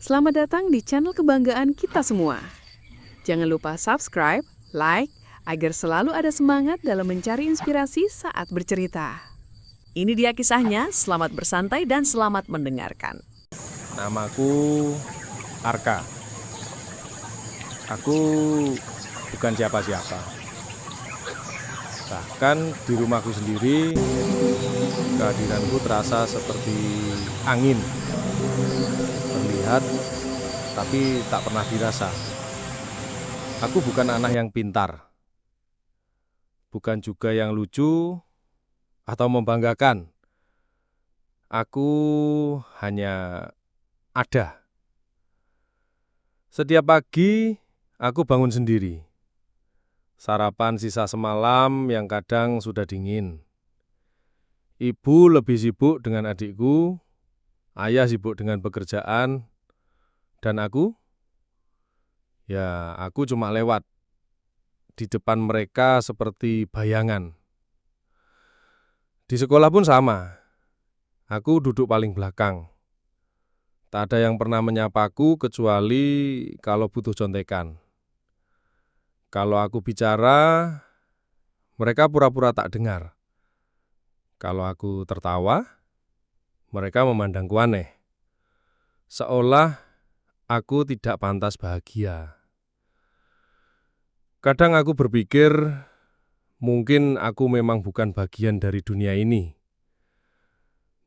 Selamat datang di channel kebanggaan kita semua. Jangan lupa subscribe, like, agar selalu ada semangat dalam mencari inspirasi saat bercerita. Ini dia kisahnya, selamat bersantai dan selamat mendengarkan. Namaku Arka. Aku bukan siapa-siapa. Bahkan di rumahku sendiri, kehadiranku terasa seperti angin. Terlihat, tapi tak pernah dirasa. Aku bukan anak yang pintar. Bukan juga yang lucu atau membanggakan. Aku hanya ada. Setiap pagi, aku bangun sendiri. Sarapan sisa semalam yang kadang sudah dingin. Ibu lebih sibuk dengan adikku, ayah sibuk dengan pekerjaan, dan aku cuma lewat di depan mereka seperti bayangan. Di sekolah pun sama, aku duduk paling belakang. Tak ada yang pernah menyapaku kecuali kalau butuh contekan. Kalau aku bicara, mereka pura-pura tak dengar. Kalau aku tertawa, mereka memandangku aneh. Seolah aku tidak pantas bahagia. Kadang aku berpikir, mungkin aku memang bukan bagian dari dunia ini.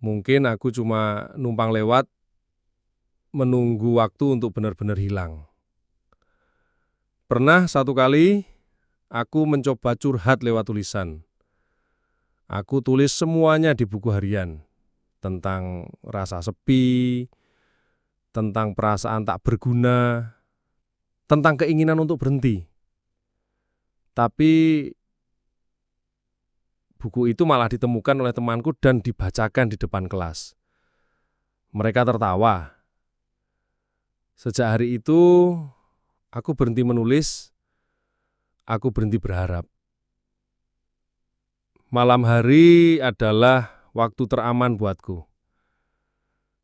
Mungkin aku cuma numpang lewat, menunggu waktu untuk benar-benar hilang. Pernah satu kali, aku mencoba curhat lewat tulisan. Aku tulis semuanya di buku harian, tentang rasa sepi, tentang perasaan tak berguna, tentang keinginan untuk berhenti. Tapi buku itu malah ditemukan oleh temanku dan dibacakan di depan kelas. Mereka tertawa. Sejak hari itu, aku berhenti menulis, aku berhenti berharap. Malam hari adalah waktu teraman buatku.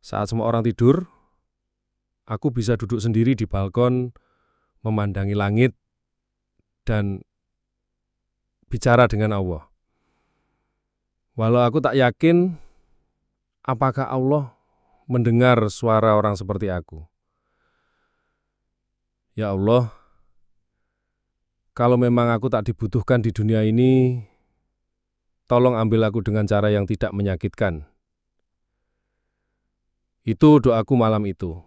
Saat semua orang tidur, aku bisa duduk sendiri di balkon, memandangi langit, dan bicara dengan Allah. Walau aku tak yakin apakah Allah mendengar suara orang seperti aku. Ya Allah, kalau memang aku tak dibutuhkan di dunia ini, tolong ambil aku dengan cara yang tidak menyakitkan. Itu doaku malam itu.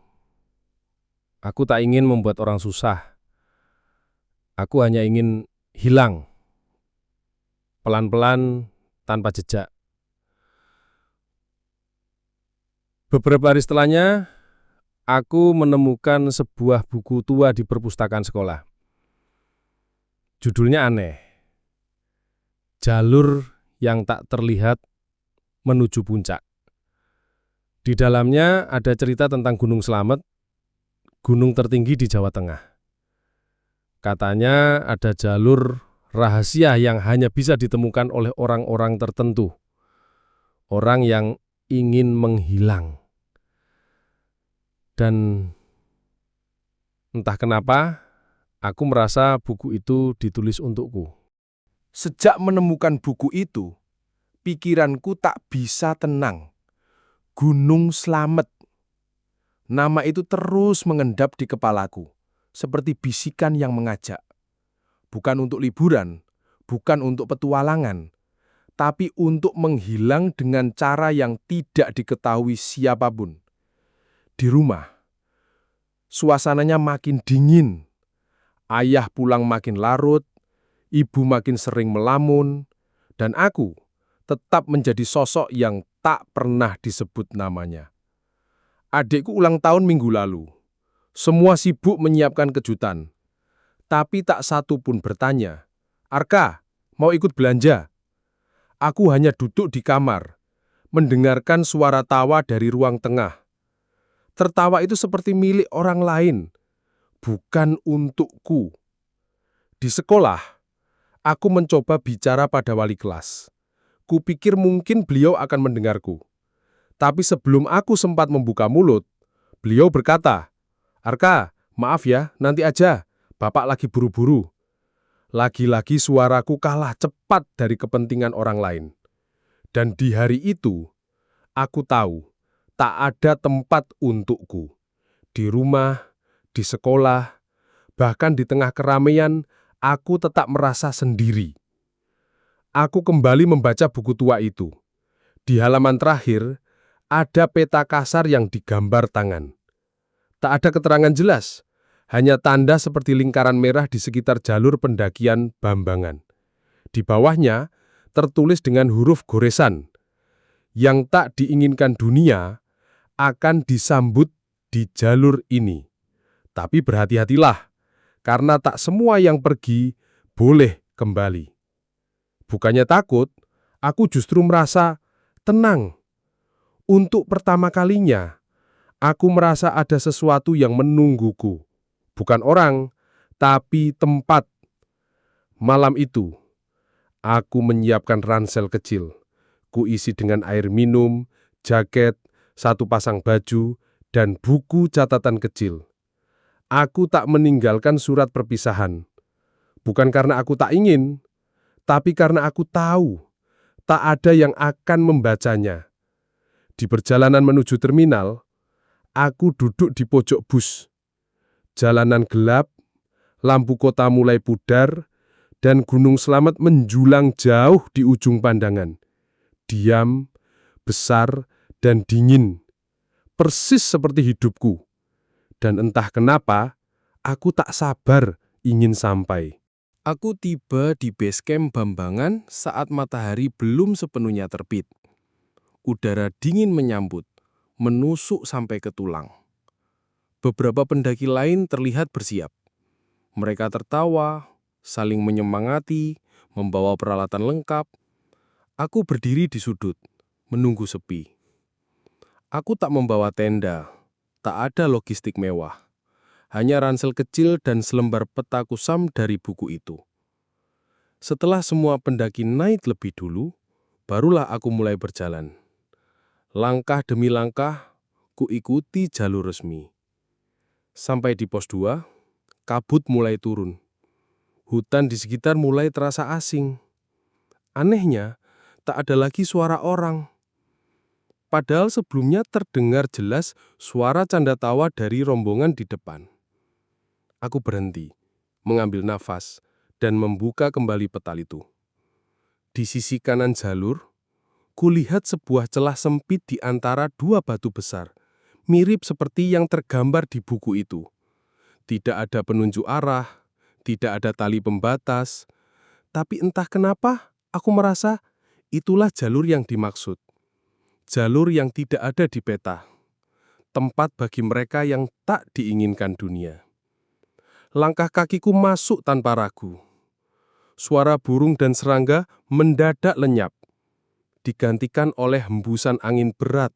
Aku tak ingin membuat orang susah. Aku hanya ingin hilang, pelan-pelan, tanpa jejak. Beberapa hari setelahnya, aku menemukan sebuah buku tua di perpustakaan sekolah. Judulnya aneh. Jalur yang tak terlihat menuju puncak. Di dalamnya ada cerita tentang Gunung Slamet, gunung tertinggi di Jawa Tengah. Katanya ada jalur rahasia yang hanya bisa ditemukan oleh orang-orang tertentu. Orang yang ingin menghilang. Dan entah kenapa, aku merasa buku itu ditulis untukku. Sejak menemukan buku itu, pikiranku tak bisa tenang. Gunung Slamet. Nama itu terus mengendap di kepalaku, seperti bisikan yang mengajak. Bukan untuk liburan, bukan untuk petualangan, tapi untuk menghilang dengan cara yang tidak diketahui siapapun. Di rumah, suasananya makin dingin. Ayah pulang makin larut, ibu makin sering melamun, dan aku tetap menjadi sosok yang tak pernah disebut namanya. Adikku ulang tahun minggu lalu. Semua sibuk menyiapkan kejutan. Tapi tak satu pun bertanya, "Arka, mau ikut belanja?" Aku hanya duduk di kamar, mendengarkan suara tawa dari ruang tengah. Tertawa itu seperti milik orang lain, bukan untukku. Di sekolah, aku mencoba bicara pada wali kelas. Kupikir mungkin beliau akan mendengarku. Tapi sebelum aku sempat membuka mulut, beliau berkata, Arka, maaf ya, nanti aja. Bapak lagi buru-buru. Lagi-lagi suaraku kalah cepat dari kepentingan orang lain. Dan di hari itu, aku tahu tak ada tempat untukku. Di rumah, di sekolah, bahkan di tengah keramaian, aku tetap merasa sendiri. Aku kembali membaca buku tua itu. Di halaman terakhir, ada peta kasar yang digambar tangan. Tak ada keterangan jelas, hanya tanda seperti lingkaran merah di sekitar jalur pendakian Bambangan. Di bawahnya, tertulis dengan huruf goresan, yang tak diinginkan dunia akan disambut di jalur ini. Tapi berhati-hatilah, karena tak semua yang pergi boleh kembali. Bukannya takut, aku justru merasa tenang. Untuk pertama kalinya, aku merasa ada sesuatu yang menungguku. Bukan orang, tapi tempat. Malam itu, aku menyiapkan ransel kecil. Kuisi dengan air minum, jaket, satu pasang baju, dan buku catatan kecil. Aku tak meninggalkan surat perpisahan. Bukan karena aku tak ingin, tapi karena aku tahu tak ada yang akan membacanya. Di perjalanan menuju terminal, aku duduk di pojok bus. Jalanan gelap, lampu kota mulai pudar, dan Gunung Slamet menjulang jauh di ujung pandangan. Diam, besar, dan dingin. Persis seperti hidupku. Dan entah kenapa, aku tak sabar ingin sampai. Aku tiba di base camp Bambangan saat matahari belum sepenuhnya terbit. Udara dingin menyambut, menusuk sampai ke tulang. Beberapa pendaki lain terlihat bersiap. Mereka tertawa, saling menyemangati, membawa peralatan lengkap. Aku berdiri di sudut, menunggu sepi. Aku tak membawa tenda, tak ada logistik mewah. Hanya ransel kecil dan selembar peta kusam dari buku itu. Setelah semua pendaki naik lebih dulu, barulah aku mulai berjalan. Langkah demi langkah, kuikuti jalur resmi. Sampai di pos 2, kabut mulai turun. Hutan di sekitar mulai terasa asing. Anehnya, tak ada lagi suara orang. Padahal sebelumnya terdengar jelas suara canda tawa dari rombongan di depan. Aku berhenti, mengambil nafas, dan membuka kembali peta itu. Di sisi kanan jalur, kulihat sebuah celah sempit di antara dua batu besar, mirip seperti yang tergambar di buku itu. Tidak ada penunjuk arah, tidak ada tali pembatas, tapi entah kenapa aku merasa itulah jalur yang dimaksud. Jalur yang tidak ada di peta. Tempat bagi mereka yang tak diinginkan dunia. Langkah kakiku masuk tanpa ragu. Suara burung dan serangga mendadak lenyap, digantikan oleh hembusan angin berat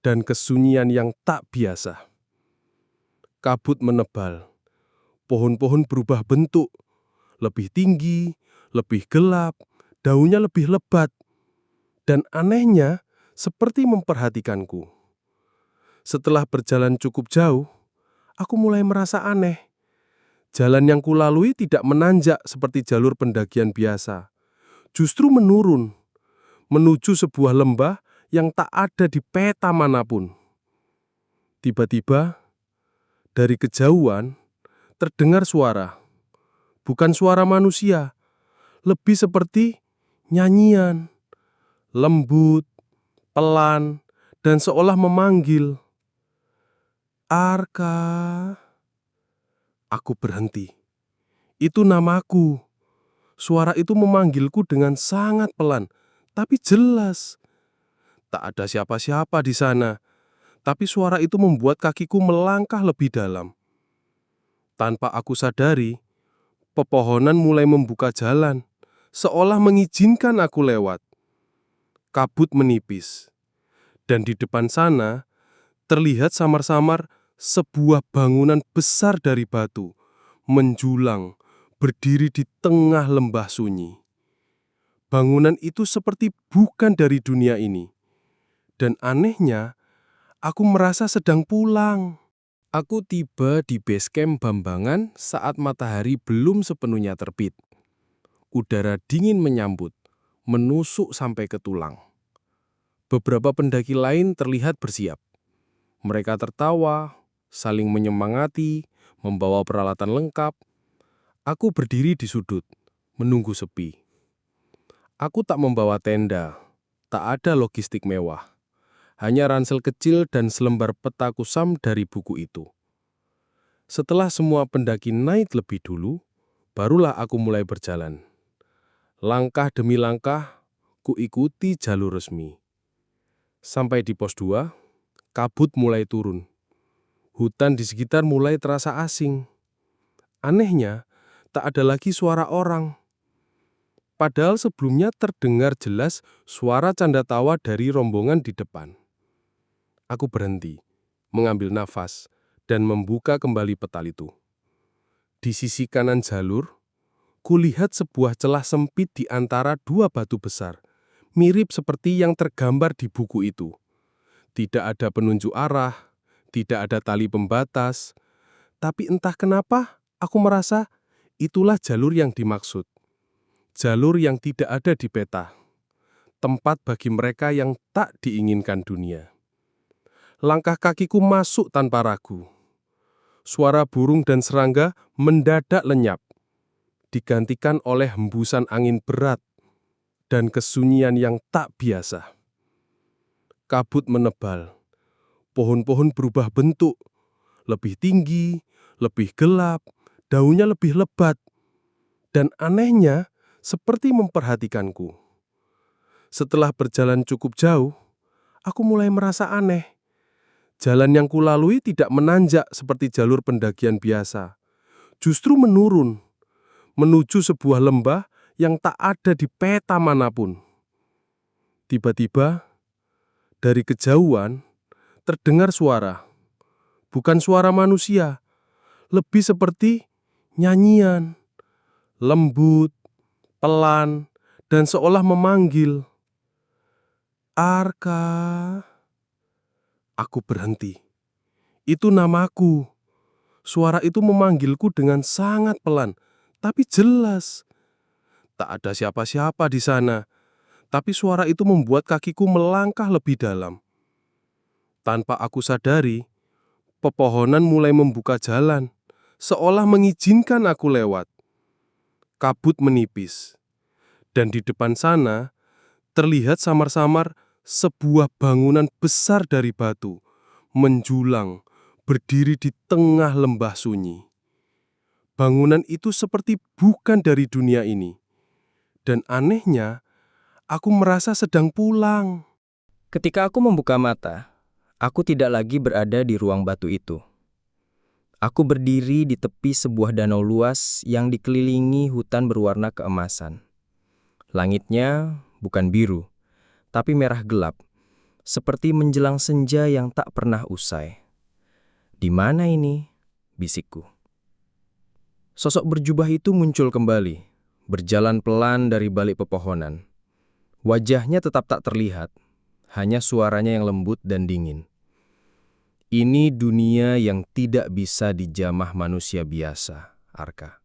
dan kesunyian yang tak biasa. Kabut menebal, pohon-pohon berubah bentuk, lebih tinggi, lebih gelap, daunnya lebih lebat, dan anehnya seperti memperhatikanku. Setelah berjalan cukup jauh, aku mulai merasa aneh. Jalan yang kulalui tidak menanjak seperti jalur pendakian biasa. Justru menurun, menuju sebuah lembah yang tak ada di peta manapun. Tiba-tiba, dari kejauhan, terdengar suara. Bukan suara manusia, lebih seperti nyanyian. Lembut, pelan, dan seolah memanggil. Arka. Aku berhenti. Itu namaku. Suara itu memanggilku dengan sangat pelan, tapi jelas. Tak ada siapa-siapa di sana, tapi suara itu membuat kakiku melangkah lebih dalam. Tanpa aku sadari, pepohonan mulai membuka jalan, seolah mengizinkan aku lewat. Kabut menipis, dan di depan sana terlihat samar-samar sebuah bangunan besar dari batu, menjulang, berdiri di tengah lembah sunyi. Bangunan itu seperti bukan dari dunia ini. Dan anehnya, aku merasa sedang pulang. Aku tiba di base camp Bambangan saat matahari belum sepenuhnya terbit. Udara dingin menyambut, menusuk sampai ke tulang. Beberapa pendaki lain terlihat bersiap. Mereka tertawa, saling menyemangati, membawa peralatan lengkap. Aku berdiri di sudut, menunggu sepi. Aku tak membawa tenda, tak ada logistik mewah. Hanya ransel kecil dan selembar peta kusam dari buku itu. Setelah semua pendaki naik lebih dulu, barulah aku mulai berjalan. Langkah demi langkah, kuikuti jalur resmi. Sampai di pos 2, kabut mulai turun. Hutan di sekitar mulai terasa asing. Anehnya, tak ada lagi suara orang. Padahal sebelumnya terdengar jelas suara canda tawa dari rombongan di depan. Aku berhenti, mengambil nafas, dan membuka kembali peta itu. Di sisi kanan jalur, kulihat sebuah celah sempit di antara dua batu besar, mirip seperti yang tergambar di buku itu. Tidak ada penunjuk arah, tidak ada tali pembatas, tapi entah kenapa aku merasa itulah jalur yang dimaksud. Jalur yang tidak ada di peta. Tempat bagi mereka yang tak diinginkan dunia. Langkah kakiku masuk tanpa ragu. Suara burung dan serangga mendadak lenyap, digantikan oleh hembusan angin berat dan kesunyian yang tak biasa. Kabut menebal, pohon-pohon berubah bentuk, lebih tinggi, lebih gelap, daunnya lebih lebat, dan anehnya seperti memperhatikanku. Setelah berjalan cukup jauh, aku mulai merasa aneh. Jalan yang kulalui tidak menanjak seperti jalur pendakian biasa. Justru menurun, menuju sebuah lembah yang tak ada di peta manapun. Tiba-tiba, dari kejauhan, terdengar suara. Bukan suara manusia, lebih seperti nyanyian. Lembut, pelan, dan seolah memanggil. Arka. Aku berhenti. Itu namaku. Suara itu memanggilku dengan sangat pelan, tapi jelas. Tak ada siapa-siapa di sana, tapi suara itu membuat kakiku melangkah lebih dalam. Tanpa aku sadari, pepohonan mulai membuka jalan, seolah mengizinkan aku lewat. Kabut menipis, dan di depan sana terlihat samar-samar sebuah bangunan besar dari batu, menjulang, berdiri di tengah lembah sunyi. Bangunan itu seperti bukan dari dunia ini. Dan anehnya, aku merasa sedang pulang. Ketika aku membuka mata, aku tidak lagi berada di ruang batu itu. Aku berdiri di tepi sebuah danau luas yang dikelilingi hutan berwarna keemasan. Langitnya bukan biru, tapi merah gelap, seperti menjelang senja yang tak pernah usai. "Di mana ini?" bisikku. Sosok berjubah itu muncul kembali, berjalan pelan dari balik pepohonan. Wajahnya tetap tak terlihat, hanya suaranya yang lembut dan dingin. Ini dunia yang tidak bisa dijamah manusia biasa, Arka.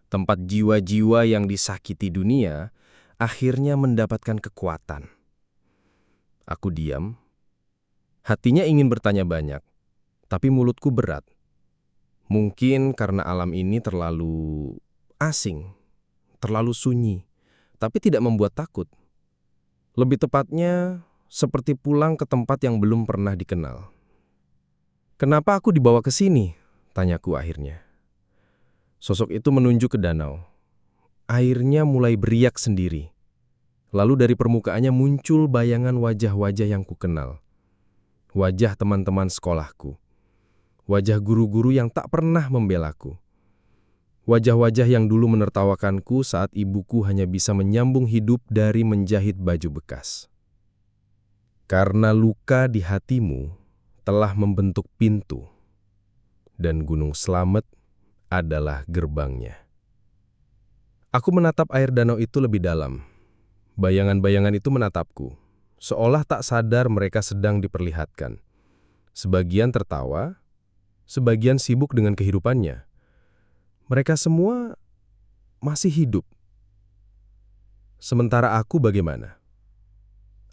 Tempat jiwa-jiwa yang disakiti dunia akhirnya mendapatkan kekuatan. Aku diam. Hatinya ingin bertanya banyak, tapi mulutku berat. Mungkin karena alam ini terlalu asing, terlalu sunyi, tapi tidak membuat takut. Lebih tepatnya, seperti pulang ke tempat yang belum pernah dikenal. "Kenapa aku dibawa ke sini?" tanyaku akhirnya. Sosok itu menunjuk ke danau. Airnya mulai beriak sendiri. Lalu dari permukaannya muncul bayangan wajah-wajah yang kukenal. Wajah teman-teman sekolahku. Wajah guru-guru yang tak pernah membelaku. Wajah-wajah yang dulu menertawakanku saat ibuku hanya bisa menyambung hidup dari menjahit baju bekas. Karena luka di hatimu telah membentuk pintu, dan Gunung Slamet adalah gerbangnya. Aku menatap air danau itu lebih dalam. Bayangan-bayangan itu menatapku, seolah tak sadar mereka sedang diperlihatkan. Sebagian tertawa, sebagian sibuk dengan kehidupannya. Mereka semua masih hidup. Sementara aku bagaimana?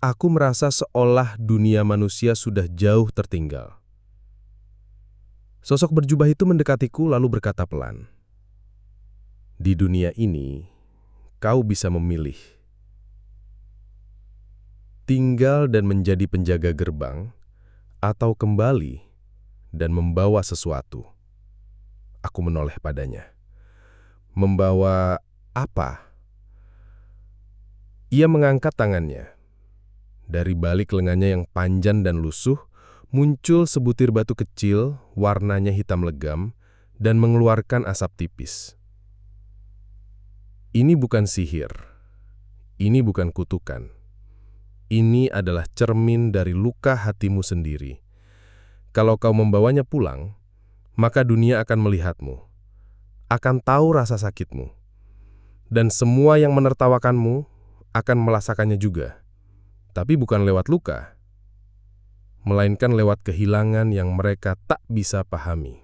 Aku merasa seolah dunia manusia sudah jauh tertinggal. Sosok berjubah itu mendekatiku lalu berkata pelan, "Di dunia ini, kau bisa memilih. Tinggal dan menjadi penjaga gerbang, atau kembali dan membawa sesuatu." Aku menoleh padanya. "Membawa apa?" Ia mengangkat tangannya. Dari balik lengannya yang panjang dan lusuh, muncul sebutir batu kecil, warnanya hitam legam, dan mengeluarkan asap tipis. Ini bukan sihir. Ini bukan kutukan. Ini adalah cermin dari luka hatimu sendiri. Kalau kau membawanya pulang, maka dunia akan melihatmu, akan tahu rasa sakitmu, dan semua yang menertawakanmu akan merasakannya juga. Tapi bukan lewat luka, melainkan lewat kehilangan yang mereka tak bisa pahami.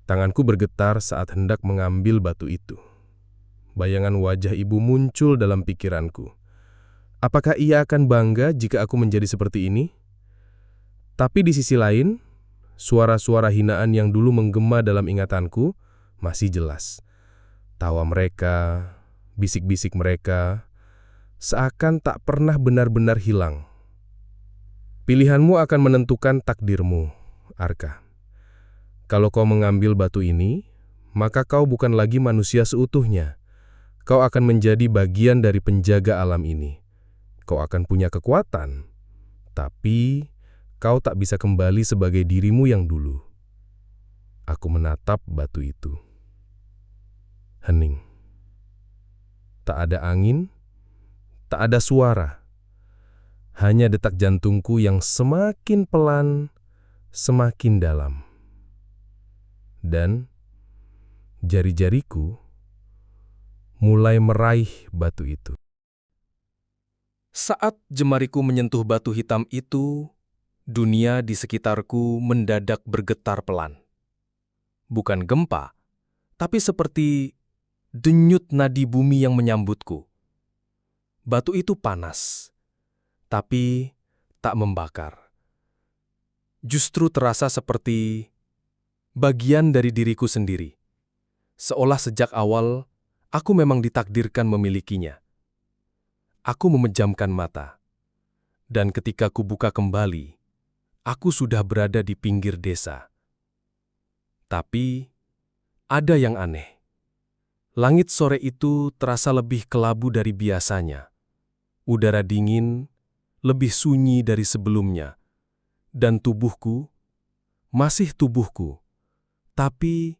Tanganku bergetar saat hendak mengambil batu itu. Bayangan wajah ibu muncul dalam pikiranku. Apakah ia akan bangga jika aku menjadi seperti ini? Tapi di sisi lain, suara-suara hinaan yang dulu menggema dalam ingatanku masih jelas. Tawa mereka, bisik-bisik mereka, seakan tak pernah benar-benar hilang. Pilihanmu akan menentukan takdirmu, Arka. Kalau kau mengambil batu ini, maka kau bukan lagi manusia seutuhnya. Kau akan menjadi bagian dari penjaga alam ini. Kau akan punya kekuatan, tapi kau tak bisa kembali sebagai dirimu yang dulu. Aku menatap batu itu. Hening. Tak ada angin, tak ada suara. Hanya detak jantungku yang semakin pelan, semakin dalam. Dan jari-jariku mulai meraih batu itu. Saat jemariku menyentuh batu hitam itu, dunia di sekitarku mendadak bergetar pelan. Bukan gempa, tapi seperti denyut nadi bumi yang menyambutku. Batu itu panas, tapi tak membakar. Justru terasa seperti bagian dari diriku sendiri. Seolah sejak awal, aku memang ditakdirkan memilikinya. Aku memejamkan mata, dan ketika kubuka kembali, aku sudah berada di pinggir desa. Tapi, ada yang aneh. Langit sore itu terasa lebih kelabu dari biasanya. Udara dingin, lebih sunyi dari sebelumnya. Dan tubuhku, masih tubuhku, tapi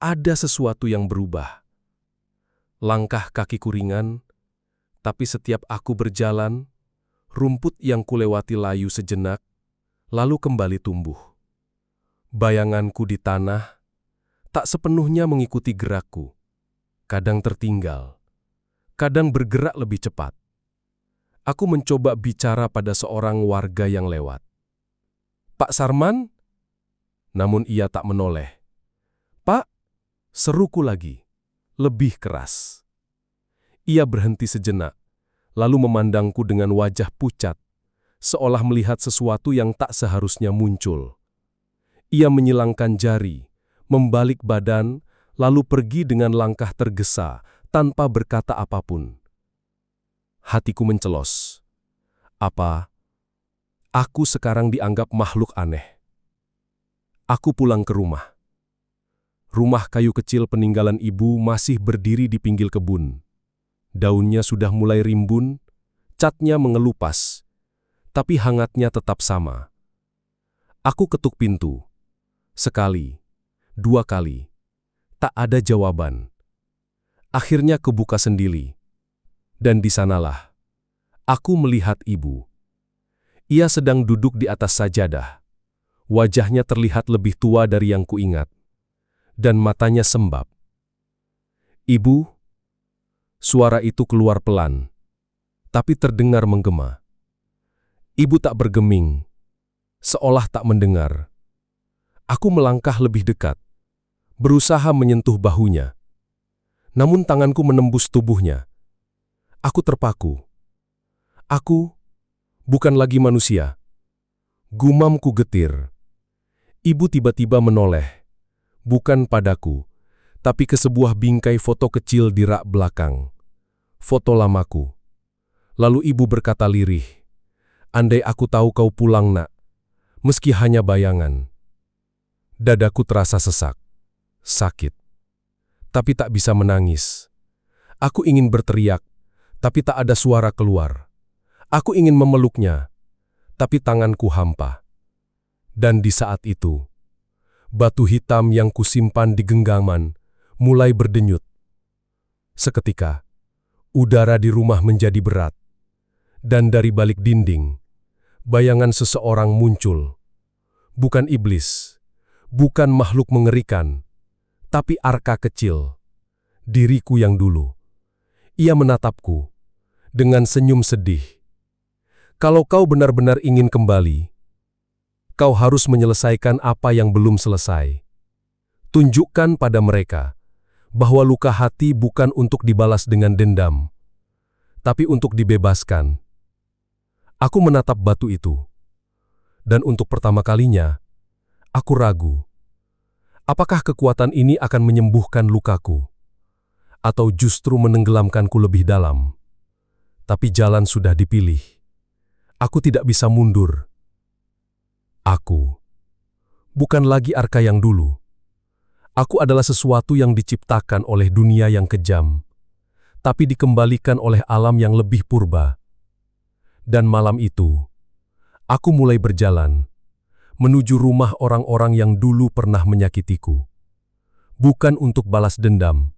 ada sesuatu yang berubah. Langkah kakiku ringan, tapi setiap aku berjalan, rumput yang kulewati layu sejenak, lalu kembali tumbuh. Bayanganku di tanah tak sepenuhnya mengikuti gerakku. Kadang tertinggal, kadang bergerak lebih cepat. Aku mencoba bicara pada seorang warga yang lewat. "Pak Sarman?" Namun ia tak menoleh. "Pak," seruku lagi, lebih keras. Ia berhenti sejenak, lalu memandangku dengan wajah pucat, seolah melihat sesuatu yang tak seharusnya muncul. Ia menyilangkan jari, membalik badan, lalu pergi dengan langkah tergesa, tanpa berkata apapun. Hatiku mencelos. Apa aku sekarang dianggap makhluk aneh? Aku pulang ke rumah. Rumah kayu kecil peninggalan ibu masih berdiri di pinggir kebun. Daunnya sudah mulai rimbun, catnya mengelupas, tapi hangatnya tetap sama. Aku ketuk pintu. Sekali, dua kali. Tak ada jawaban. Akhirnya kebuka sendiri. Dan di sanalah, aku melihat ibu. Ia sedang duduk di atas sajadah. Wajahnya terlihat lebih tua dari yang kuingat. Dan matanya sembab. "Ibu," suara itu keluar pelan, tapi terdengar menggema. Ibu tak bergeming, seolah tak mendengar. Aku melangkah lebih dekat, berusaha menyentuh bahunya. Namun tanganku menembus tubuhnya. Aku terpaku. Aku bukan lagi manusia. Gumamku getir. Ibu tiba-tiba menoleh, bukan padaku, tapi ke sebuah bingkai foto kecil di rak belakang. Foto lamaku. Lalu ibu berkata lirih, "Andai aku tahu kau pulang, Nak, meski hanya bayangan." Dadaku terasa sesak, sakit, tapi tak bisa menangis. Aku ingin berteriak, tapi tak ada suara keluar. Aku ingin memeluknya, tapi tanganku hampa. Dan di saat itu, batu hitam yang kusimpan di genggaman mulai berdenyut. Seketika, udara di rumah menjadi berat, dan dari balik dinding, bayangan seseorang muncul. Bukan iblis, bukan makhluk mengerikan, tapi Arka kecil, diriku yang dulu. Ia menatapku dengan senyum sedih. "Kalau kau benar-benar ingin kembali, kau harus menyelesaikan apa yang belum selesai. Tunjukkan pada mereka bahwa luka hati bukan untuk dibalas dengan dendam, tapi untuk dibebaskan." Aku menatap batu itu, dan untuk pertama kalinya, aku ragu. Apakah kekuatan ini akan menyembuhkan lukaku, atau justru menenggelamkanku lebih dalam? Tapi jalan sudah dipilih. Aku tidak bisa mundur. Aku bukan lagi Arka yang dulu. Aku adalah sesuatu yang diciptakan oleh dunia yang kejam, tapi dikembalikan oleh alam yang lebih purba. Dan malam itu, aku mulai berjalan menuju rumah orang-orang yang dulu pernah menyakitiku. Bukan untuk balas dendam,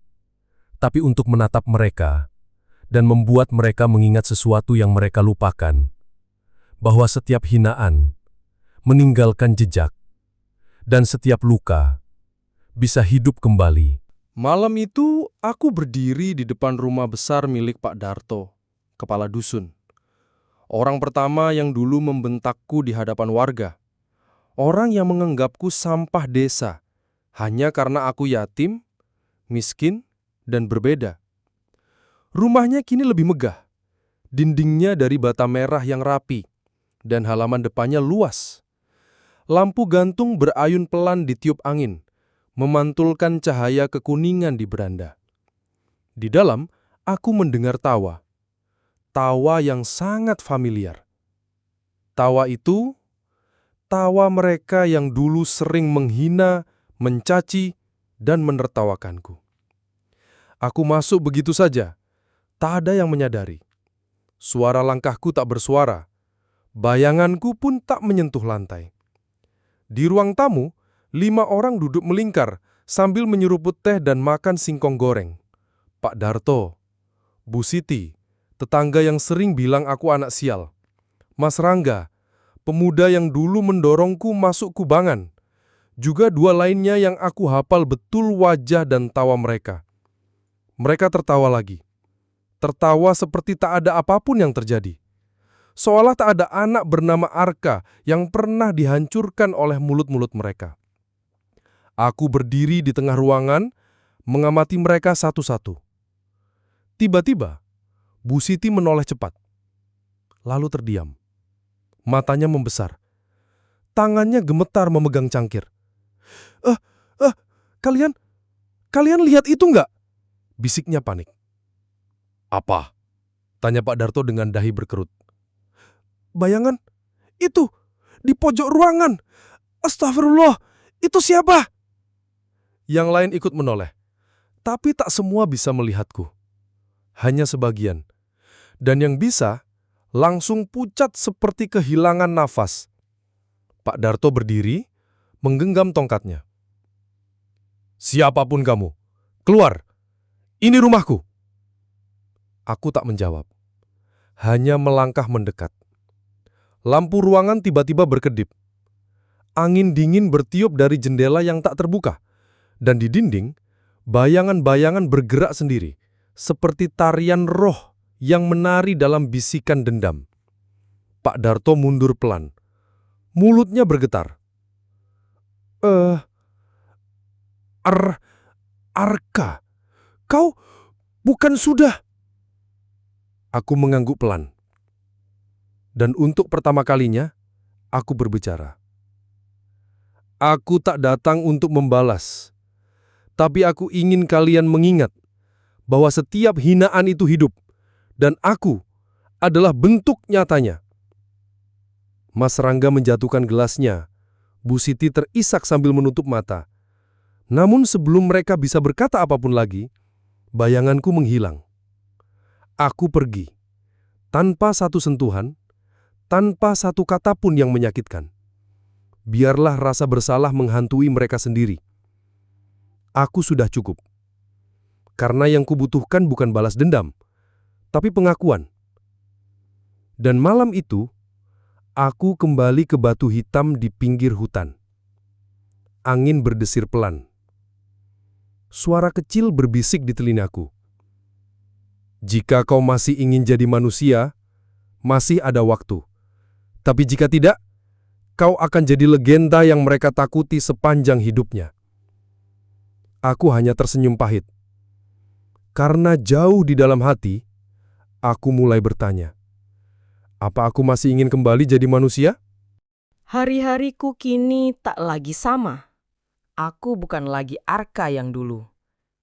tapi untuk menatap mereka dan membuat mereka mengingat sesuatu yang mereka lupakan. Bahwa setiap hinaan meninggalkan jejak, dan setiap luka bisa hidup kembali. Malam itu, aku berdiri di depan rumah besar milik Pak Darto, kepala dusun. Orang pertama yang dulu membentakku di hadapan warga. Orang yang menganggapku sampah desa, hanya karena aku yatim, miskin, dan berbeda. Rumahnya kini lebih megah. Dindingnya dari bata merah yang rapi, dan halaman depannya luas. Lampu gantung berayun pelan ditiup angin, memantulkan cahaya kekuningan di beranda. Di dalam, aku mendengar tawa. Tawa yang sangat familiar. Tawa itu, tawa mereka yang dulu sering menghina, mencaci, dan menertawakanku. Aku masuk begitu saja, tak ada yang menyadari. Suara langkahku tak bersuara, bayanganku pun tak menyentuh lantai. Di ruang tamu, 5 orang duduk melingkar sambil menyeruput teh dan makan singkong goreng. Pak Darto, Bu Siti, tetangga yang sering bilang aku anak sial. Mas Rangga, pemuda yang dulu mendorongku masuk kubangan. Juga 2 lainnya yang aku hafal betul wajah dan tawa mereka. Mereka tertawa lagi. Tertawa seperti tak ada apapun yang terjadi. Seolah tak ada anak bernama Arka yang pernah dihancurkan oleh mulut-mulut mereka. Aku berdiri di tengah ruangan, mengamati mereka satu-satu. Tiba-tiba, Bu Siti menoleh cepat, lalu terdiam. Matanya membesar. Tangannya gemetar memegang cangkir. Kalian lihat itu enggak?" Bisiknya panik. "Apa?" tanya Pak Darto dengan dahi berkerut. "Bayangan, itu, di pojok ruangan. Astagfirullah, itu siapa?" Yang lain ikut menoleh, tapi tak semua bisa melihatku. Hanya sebagian. Dan yang bisa, langsung pucat seperti kehilangan nafas. Pak Darto berdiri, menggenggam tongkatnya. "Siapapun kamu, keluar! Ini rumahku!" Aku tak menjawab, hanya melangkah mendekat. Lampu ruangan tiba-tiba berkedip. Angin dingin bertiup dari jendela yang tak terbuka, dan di dinding, bayangan-bayangan bergerak sendiri, seperti tarian roh yang menari dalam bisikan dendam. Pak Darto mundur pelan. Mulutnya bergetar. Eh, Ar Arka, kau bukan sudah... Aku mengangguk pelan. Dan untuk pertama kalinya, aku berbicara. Aku tak datang untuk membalas. Tapi aku ingin kalian mengingat bahwa setiap hinaan itu hidup. Dan aku adalah bentuk nyatanya. Mas Rangga menjatuhkan gelasnya. Bu Siti terisak sambil menutup mata. Namun sebelum mereka bisa berkata apapun lagi, bayanganku menghilang. Aku pergi, tanpa satu sentuhan, tanpa satu kata pun yang menyakitkan. Biarlah rasa bersalah menghantui mereka sendiri. Aku sudah cukup. Karena yang kubutuhkan bukan balas dendam, tapi pengakuan. Dan malam itu, aku kembali ke batu hitam di pinggir hutan. Angin berdesir pelan. Suara kecil berbisik di telingaku. Jika kau masih ingin jadi manusia, masih ada waktu. Tapi jika tidak, kau akan jadi legenda yang mereka takuti sepanjang hidupnya. Aku hanya tersenyum pahit. Karena jauh di dalam hati, aku mulai bertanya, apa aku masih ingin kembali jadi manusia? Hari-hariku kini tak lagi sama. Aku bukan lagi Arka yang dulu,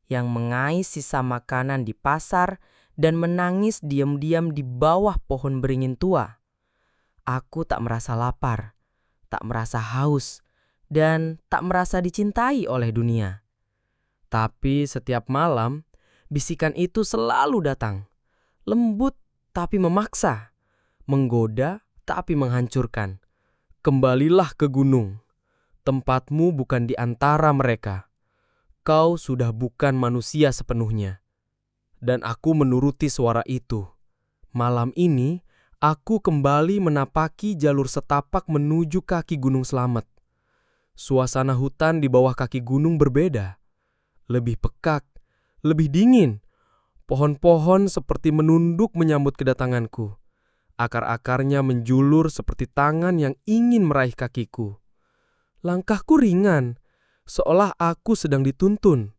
yang mengais sisa makanan di pasar dan menangis diam-diam di bawah pohon beringin tua. Aku tak merasa lapar, tak merasa haus, dan tak merasa dicintai oleh dunia. Tapi setiap malam, bisikan itu selalu datang. Lembut tapi memaksa, menggoda tapi menghancurkan. Kembalilah ke gunung. Tempatmu bukan di antara mereka. Kau sudah bukan manusia sepenuhnya. Dan aku menuruti suara itu. Malam ini, aku kembali menapaki jalur setapak menuju kaki Gunung Slamet. Suasana hutan di bawah kaki gunung berbeda. Lebih pekak, lebih dingin. Pohon-pohon seperti menunduk menyambut kedatanganku. Akar-akarnya menjulur seperti tangan yang ingin meraih kakiku. Langkahku ringan, seolah aku sedang dituntun.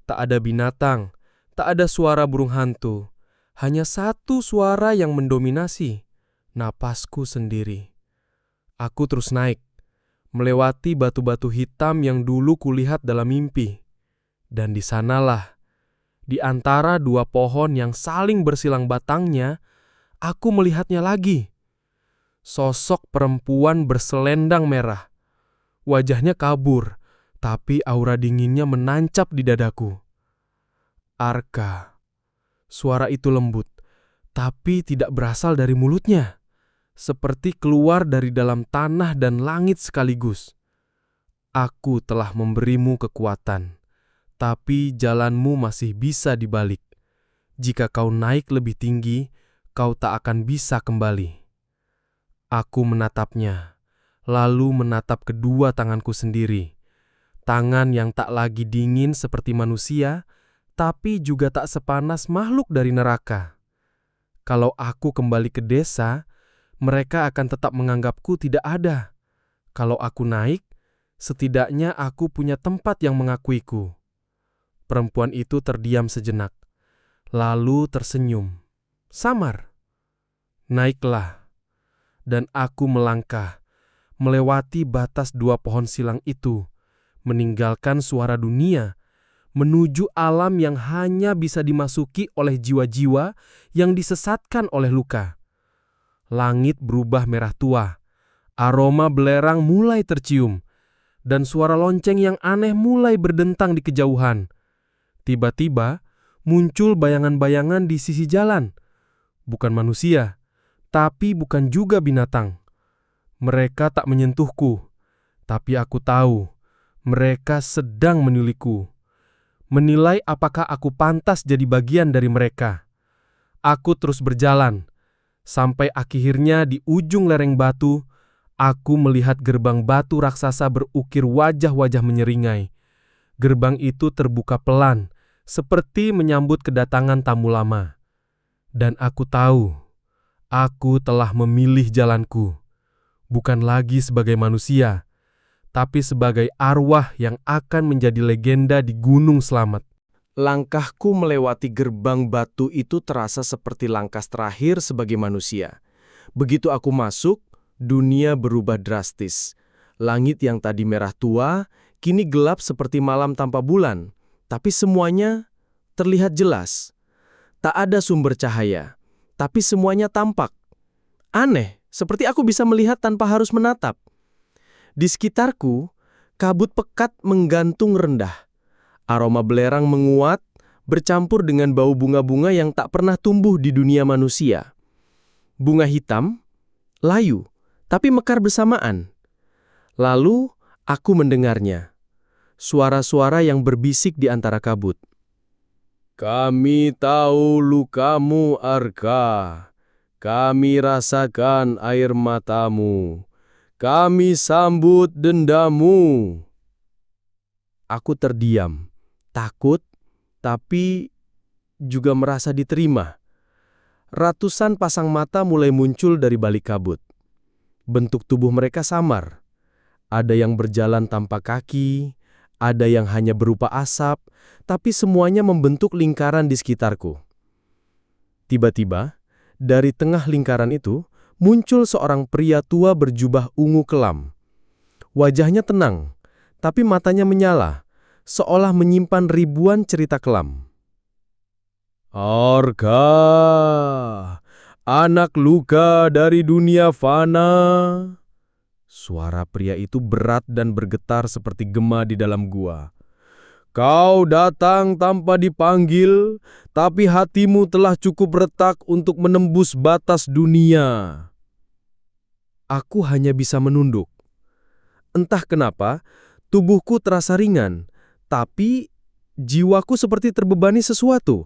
Tak ada binatang, tak ada suara burung hantu. Hanya satu suara yang mendominasi, napasku sendiri. Aku terus naik, melewati batu-batu hitam yang dulu kulihat dalam mimpi. Dan di sanalah, di antara dua pohon yang saling bersilang batangnya, aku melihatnya lagi. Sosok perempuan berselendang merah. Wajahnya kabur, tapi aura dinginnya menancap di dadaku. Arka. Suara itu lembut, tapi tidak berasal dari mulutnya. Seperti keluar dari dalam tanah dan langit sekaligus. Aku telah memberimu kekuatan, tapi jalanmu masih bisa dibalik. Jika kau naik lebih tinggi, kau tak akan bisa kembali. Aku menatapnya, lalu menatap kedua tanganku sendiri. Tangan yang tak lagi dingin seperti manusia, tapi juga tak sepanas makhluk dari neraka. Kalau aku kembali ke desa, mereka akan tetap menganggapku tidak ada. Kalau aku naik, setidaknya aku punya tempat yang mengakuiku. Perempuan itu terdiam sejenak, lalu tersenyum. Samar. Naiklah. Dan aku melangkah, melewati batas dua pohon silang itu, meninggalkan suara dunia, menuju alam yang hanya bisa dimasuki oleh jiwa-jiwa yang disesatkan oleh luka. Langit berubah merah tua, aroma belerang mulai tercium, dan suara lonceng yang aneh mulai berdentang di kejauhan. Tiba-tiba muncul bayangan-bayangan di sisi jalan. Bukan manusia, tapi bukan juga binatang. Mereka tak menyentuhku, tapi aku tahu mereka sedang menilikku. Menilai apakah aku pantas jadi bagian dari mereka. Aku terus berjalan, sampai akhirnya di ujung lereng batu, aku melihat gerbang batu raksasa berukir wajah-wajah menyeringai. Gerbang itu terbuka pelan, seperti menyambut kedatangan tamu lama. Dan aku tahu, aku telah memilih jalanku. Bukan lagi sebagai manusia, tapi sebagai arwah yang akan menjadi legenda di Gunung Slamet. Langkahku melewati gerbang batu itu terasa seperti langkah terakhir sebagai manusia. Begitu aku masuk, dunia berubah drastis. Langit yang tadi merah tua, kini gelap seperti malam tanpa bulan. Tapi semuanya terlihat jelas. Tak ada sumber cahaya, tapi semuanya tampak. Aneh, seperti aku bisa melihat tanpa harus menatap. Di sekitarku, kabut pekat menggantung rendah. Aroma belerang menguat, bercampur dengan bau bunga-bunga yang tak pernah tumbuh di dunia manusia. Bunga hitam, layu, tapi mekar bersamaan. Lalu, aku mendengarnya. Suara-suara yang berbisik di antara kabut. Kami tahu lukamu, Arka. Kami rasakan air matamu. Kami sambut dendamu. Aku terdiam, takut, tapi juga merasa diterima. Ratusan pasang mata mulai muncul dari balik kabut. Bentuk tubuh mereka samar. Ada yang berjalan tanpa kaki, ada yang hanya berupa asap, tapi semuanya membentuk lingkaran di sekitarku. Tiba-tiba, dari tengah lingkaran itu, muncul seorang pria tua berjubah ungu kelam. Wajahnya tenang, tapi matanya menyala, seolah menyimpan ribuan cerita kelam. Arka, anak luka dari dunia fana. Suara pria itu berat dan bergetar seperti gema di dalam gua. Kau datang tanpa dipanggil, tapi hatimu telah cukup retak untuk menembus batas dunia. Aku hanya bisa menunduk. Entah kenapa, tubuhku terasa ringan, tapi jiwaku seperti terbebani sesuatu.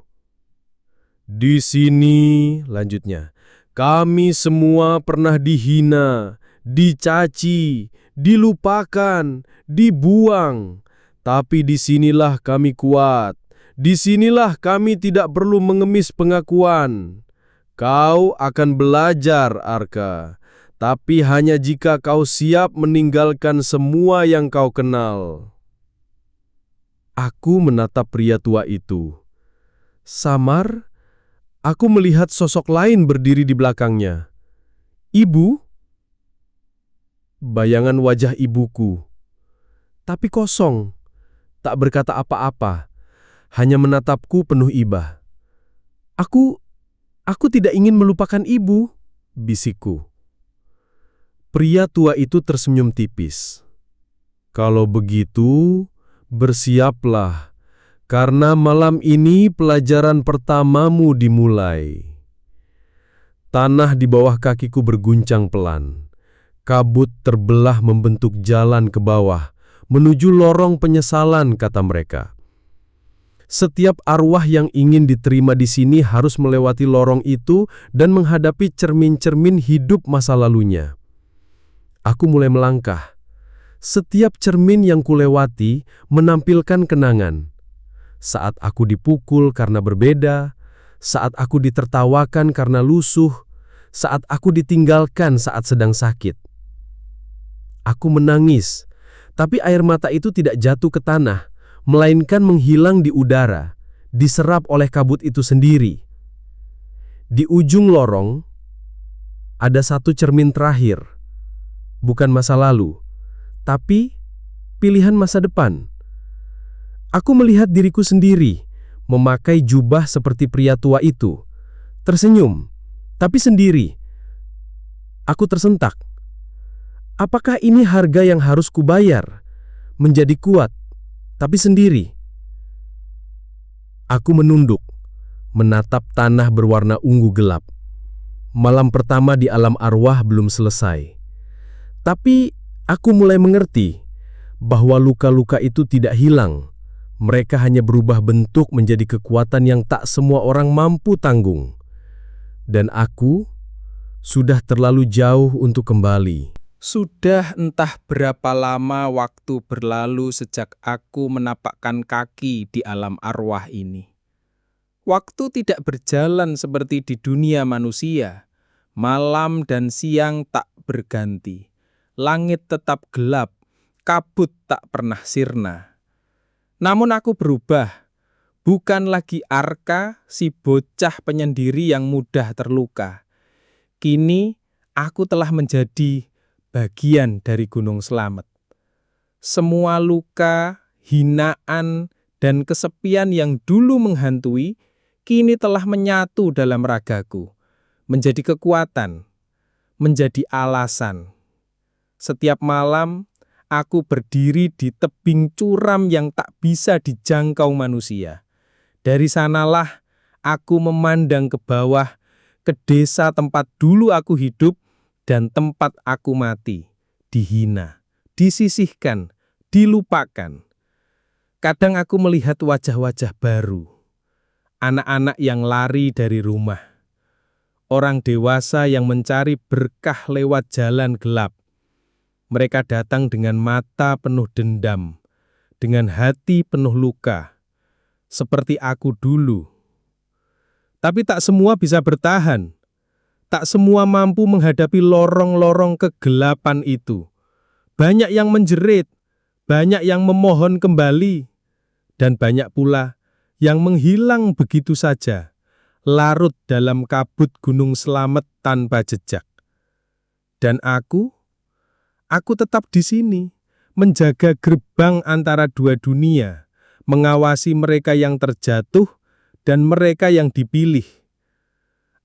Di sini, lanjutnya, kami semua pernah dihina, dicaci, dilupakan, dibuang. Tapi disinilah kami kuat. Disinilah kami tidak perlu mengemis pengakuan. Kau akan belajar, Arka. Tapi hanya jika kau siap meninggalkan semua yang kau kenal. Aku menatap pria tua itu. Samar, aku melihat sosok lain berdiri di belakangnya. Ibu? Bayangan wajah ibuku. Tapi kosong. Tak berkata apa-apa, hanya menatapku penuh iba. Aku tidak ingin melupakan ibu, bisikku. Pria tua itu tersenyum tipis. Kalau begitu, bersiaplah, karena malam ini pelajaran pertamamu dimulai. Tanah di bawah kakiku berguncang pelan. Kabut terbelah membentuk jalan ke bawah, menuju lorong penyesalan, kata mereka. Setiap arwah yang ingin diterima di sini harus melewati lorong itu dan menghadapi cermin-cermin hidup masa lalunya. Aku mulai melangkah. Setiap cermin yang kulewati menampilkan kenangan. Saat aku dipukul karena berbeda, saat aku ditertawakan karena lusuh, saat aku ditinggalkan saat sedang sakit. Aku menangis. Tapi air mata itu tidak jatuh ke tanah, melainkan menghilang di udara, diserap oleh kabut itu sendiri. Di ujung lorong, ada satu cermin terakhir. Bukan masa lalu, tapi pilihan masa depan. Aku melihat diriku sendiri, memakai jubah seperti pria tua itu. Tersenyum, tapi sendiri. Aku tersentak. Apakah ini harga yang harus kubayar? Menjadi kuat, tapi sendiri. Aku menunduk, menatap tanah berwarna ungu gelap. Malam pertama di alam arwah belum selesai. Tapi aku mulai mengerti bahwa luka-luka itu tidak hilang. Mereka hanya berubah bentuk menjadi kekuatan yang tak semua orang mampu tanggung. Dan aku sudah terlalu jauh untuk kembali. Sudah entah berapa lama waktu berlalu sejak aku menapakkan kaki di alam arwah ini. Waktu tidak berjalan seperti di dunia manusia. Malam dan siang tak berganti. Langit tetap gelap. kabut tak pernah sirna. Namun aku berubah, bukan lagi Arka, si bocah penyendiri yang mudah terluka. Kini aku telah menjadi bagian dari Gunung Slamet. Semua luka, hinaan, dan kesepian yang dulu menghantui, kini telah menyatu dalam ragaku, menjadi kekuatan, menjadi alasan. Setiap malam, aku berdiri di tebing curam yang tak bisa dijangkau manusia. Dari sanalah aku memandang ke bawah, ke desa tempat dulu aku hidup dan tempat aku mati, dihina, disisihkan, dilupakan. Kadang aku melihat wajah-wajah baru, anak-anak yang lari dari rumah, orang dewasa yang mencari berkah lewat jalan gelap. Mereka datang dengan mata penuh dendam, dengan hati penuh luka, seperti aku dulu. Tapi tak semua bisa bertahan, tak semua mampu menghadapi lorong-lorong kegelapan itu. Banyak yang menjerit, banyak yang memohon kembali, dan banyak pula yang menghilang begitu saja, larut dalam kabut Gunung Slamet tanpa jejak. Dan aku tetap di sini, menjaga gerbang antara dua dunia, mengawasi mereka yang terjatuh dan mereka yang dipilih.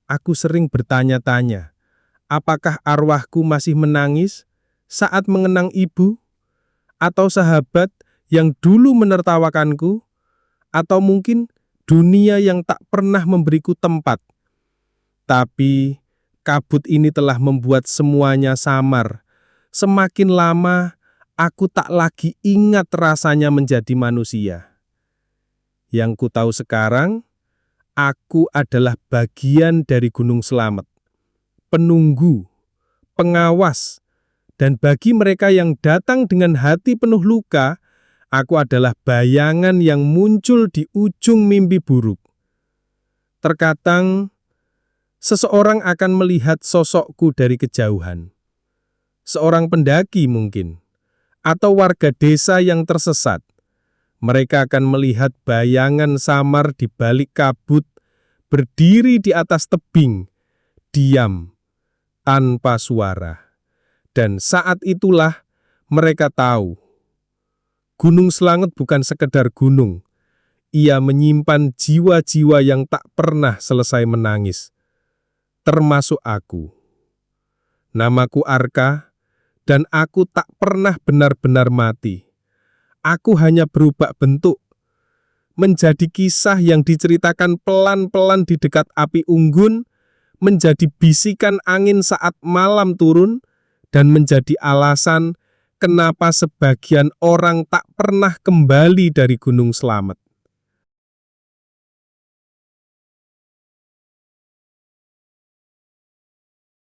Aku sering bertanya-tanya, apakah arwahku masih menangis saat mengenang ibu, atau sahabat yang dulu menertawakanku, atau mungkin dunia yang tak pernah memberiku tempat. Tapi kabut ini telah membuat semuanya samar. Semakin lama, aku tak lagi ingat rasanya menjadi manusia. Yang ku tahu sekarang, aku adalah bagian dari Gunung Slamet, penunggu, pengawas, dan bagi mereka yang datang dengan hati penuh luka, aku adalah bayangan yang muncul di ujung mimpi buruk. Terkadang, seseorang akan melihat sosokku dari kejauhan. Seorang pendaki mungkin, atau warga desa yang tersesat. Mereka akan melihat bayangan samar di balik kabut, berdiri di atas tebing, diam, tanpa suara. Dan saat itulah mereka tahu, Gunung Slamet bukan sekedar gunung. Ia menyimpan jiwa-jiwa yang tak pernah selesai menangis. Termasuk aku. Namaku Arka, dan aku tak pernah benar-benar mati. Aku hanya berubah bentuk, menjadi kisah yang diceritakan pelan-pelan di dekat api unggun, menjadi bisikan angin saat malam turun, dan menjadi alasan kenapa sebagian orang tak pernah kembali dari Gunung Slamet.